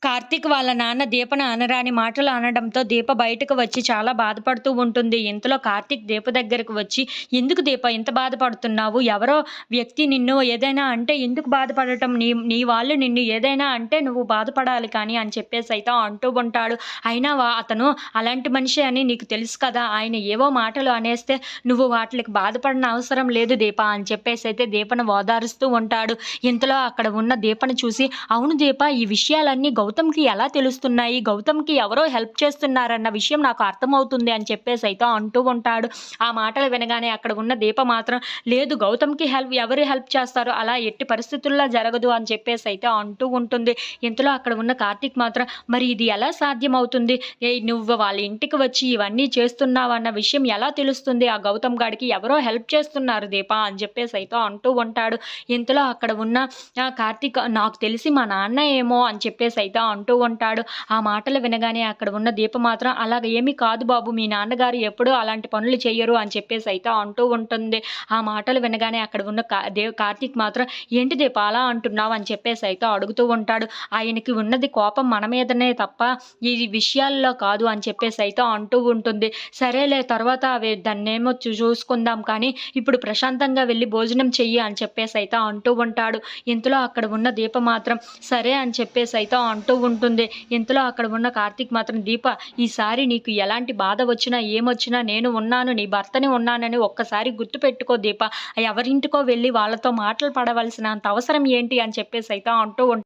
కార్తీక్ వాళ్ళ నాన్న దీపను అనరాని మాటలు అనడంతో దీప బయటకు వచ్చి చాలా బాధపడుతూ ఉంటుంది. ఇంతలో కార్తీక్ దీప దగ్గరకు వచ్చి, "ఎందుకు దీప ఇంత బాధపడుతున్నావు? ఎవరో వ్యక్తి నిన్ను ఏదైనా అంటే ఎందుకు బాధపడటం? నీ నీ వాళ్ళు నిన్ను ఏదైనా అంటే నువ్వు బాధపడాలి కానీ" అని చెప్పేసైతే అంటూ ఉంటాడు. అయినా అతను అలాంటి మనిషే అని నీకు తెలుసు కదా! ఆయన ఏవో మాటలు అనేస్తే నువ్వు వాటిలకి బాధపడన అవసరం లేదు దీప అని చెప్పేసైతే దీపను ఓదారుస్తూ ఉంటాడు. ఇంతలో అక్కడ ఉన్న దీపను చూసి, "అవును దీప, ఈ విషయాలన్నీ గౌతమ్‌కి ఎలా తెలుస్తున్నాయి? గౌతమ్‌కి ఎవరో హెల్ప్ చేస్తున్నారన్న విషయం నాకు అర్థమవుతుంది" అని చెప్పేసైతే అంటూ ఉంటాడు. ఆ మాటలు వినగానే అక్కడ ఉన్న దీప మాత్రం, "లేదు, గౌతమ్‌కి ఎవరు హెల్ప్ చేస్తారు? అలా ఎట్టి పరిస్థితుల్లో జరగదు" అని చెప్పేసైతే అంటూ ఉంటుంది. ఇంతలో అక్కడ ఉన్న కార్తీక్ మాత్రం, "మరి ఇది ఎలా సాధ్యమవుతుంది? నువ్వు వాళ్ళ ఇంటికి వచ్చి ఇవన్నీ చేస్తున్నావన్న విషయం ఎలా తెలుస్తుంది? ఆ గౌతమ్ గాడికి ఎవరో హెల్ప్ చేస్తున్నారు దీప" అని చెప్పేసైతే అంటూ ఉంటాడు. ఇంతలో అక్కడ ఉన్న కార్తీక్, "నాకు తెలిసి మా నాన్న ఏమో" అని చెప్పేసైతే అంటూ ఉంటాడు. ఆ మాటలు వినగానే అక్కడ ఉన్న దీప మాత్రం, "అలాగ ఏమీ కాదు బాబు, మీ నాన్నగారు ఎప్పుడూ అలాంటి పనులు చెయ్యరు" అని చెప్పేసైతే అంటూ ఉంటుంది. ఆ మాటలు వినగానే అక్కడ ఉన్న కార్తీక్ మాత్రం, "ఏంటి దీప అలా అంటున్నావు" అని చెప్పేసైతే అడుగుతూ ఉంటాడు. "ఆయనకి ఉన్నది కోపం మన మీదనే తప్ప ఈ విషయాల్లో కాదు" అని చెప్పేసైతే అంటూ ఉంటుంది. "సరేలే, తర్వాత దాన్నేమో చూసుకుందాం కానీ ఇప్పుడు ప్రశాంతంగా వెళ్లి భోజనం చెయ్యి" అని చెప్పేసైతే అంటూ ఉంటాడు. ఇంతలో అక్కడ ఉన్న దీప మాత్రం సరే అని చెప్పేసైతే అంటూ ఉంటుంది. ఇంతలో అక్కడ ఉన్న కార్తీక్ మాత్రం, "దీప, ఈసారి నీకు ఎలాంటి బాధ వచ్చినా ఏమొచ్చినా నేను ఉన్నాను, నీ భర్తని ఉన్నానని ఒక్కసారి గుర్తుపెట్టుకో దీప. ఎవరింటికో వెళ్లి వాళ్ళతో మాటలు పడవలసినంత అవసరం ఏంటి" అని చెప్పేసైతే అంటూ